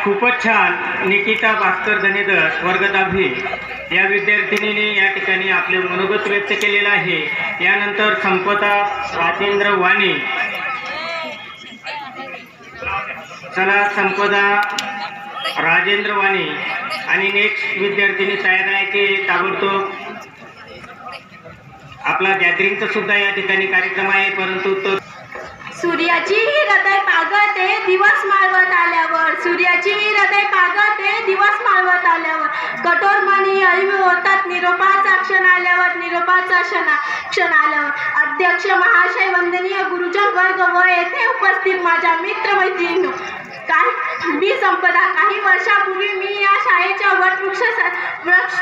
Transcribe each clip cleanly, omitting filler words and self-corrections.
खूपच छान. निकिता भास्कर धनेदर वर्ग 10वी या विद्यार्थिनीने या ठिकाणी आपले मनोगत व्यक्त केलेलं आहे. यानंतर संपदा राजेंद्र वाणी. चला, संपदा राजेंद्र वाणी आणि नेक्स्ट विद्यार्थिनी तयार आहे की ताबडतोब आपला गॅदरिंगचा सुद्धा या ठिकाणी कार्यक्रम आहे, परंतु तो सूर्याची हृदय पागते दिवस माळवत आल्यावर, सूर्याची हृदय पागते दिवस माळवत आल्यावर, कठोर मनी अळीव होतात निरोपाचा क्षण आल्यावर, निरोपाचा क्षण आल्यावर. अध्यक्ष महाशय, वंदनीय गुरुजन वर्ग व येथे उपस्थित माझ्या मित्र मैत्रिणींनो, मी संपदा. काही वर्षापूर्वी मी या शाळेच्या वृक्ष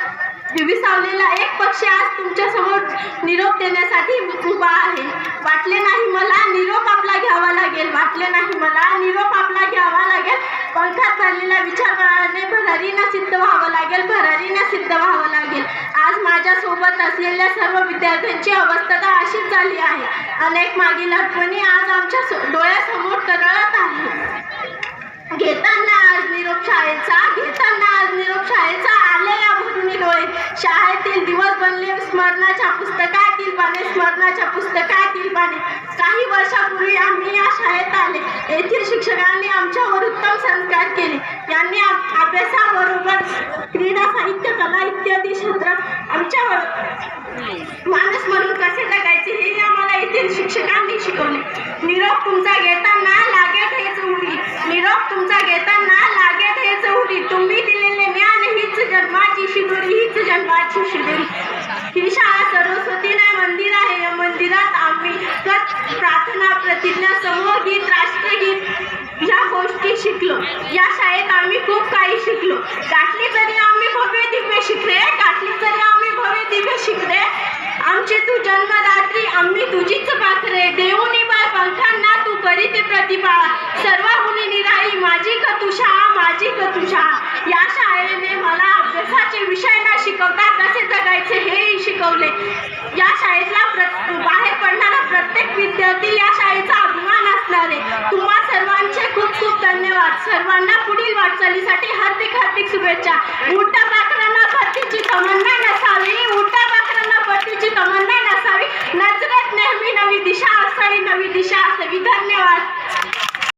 विसावलेला एक पक्षी आज तुमच्या समोर निरोप देण्यासाठी उभा आहे. वाटले नाही मला निरोप आपला घ्यावा लागेल, वाटले नाही मला निरोप आपला घ्यावा लागेल. पंखात भरलेला विचाराने भरारीनं सिद्ध व्हावं लागेल, भरारीनं सिद्ध व्हावं लागेल. आज माझ्या सोबत असलेल्या सर्व विद्यार्थ्यांची अवस्था तर अशीच झाली आहे. अनेक मागील आठवणी आज आमच्या डोळ्यासमोर तरळत आहे. घेताना आज निरोप शाळेचा, घेताना आज निरोप शाळेचा, आले या भरून डोळे. शाळेतील दिवस बनले स्मरणाच्या पुस्तकातील पाने, स्मरणाच्या पुस्तकातील पाने. काही वर्षापूर्वी आम्ही या शाळेत आले. येथील शिक्षकांनी आमच्यावर उत्तम संस्कार केले. यांनी अभ्यासाबरोबर क्रीडा, साहित्य, कला इत्यादी क्षेत्रात आमच्यावर माणूस म्हणून कसे जगायचे हे आम्हाला येथील शिक्षकांनी शिकवले. निरोप तुमचा घेताना लागेल हे चौरी, निरोप तुमचा घेताना लागेल हे चौरी. तुम्ही दिलेले ज्ञान हीच जन्माची शिदोरी, हीच जन्माची शिदोरी. ही शाळा सरस्वतीने मंदिर आहे. या मंदिरात आम्ही प्रार्थना, प्रतिज्ञा, समूहगीत, राष्ट्रगीत या गोष्टी शिकलो. या शाळेत आम्ही खूप काही शिकलो. गाठली तरी आम्ही भव्य दिव्य शिकले, गाठली तरी आम्ही भव्य दिव्य शिकले. आमची तू जन्मदात्री, आम्ही तुझीच पाखरे. देऊनी बाय पंखांना तू करी ते प्रतिभा. सर्वहुनी निराळी माझी कतुषा, माझी कतुषा. या शाळेने मला अभ्यासाचे विषय न शिकवता कसे जगायचे हेही शिकवले. या शाळेतला बाहेर पडणारा प्रत्येक विद्यार्थी या शाळेचा अभिमान असणार आहे. तुम्हा सर्वांचे खूप खूप धन्यवाद. सर्वांना पुढील वाटचालीसाठी हार्दिक हार्दिक शुभेच्छा. उलटा पाखरांना भरतीची तमन्ना नसावी, उलटा पाखरांना भरतीची तमन्ना नसावी. नजरेत नेहमी नवी दिशा असावी, नवी दिशा असावी. धन्यवाद.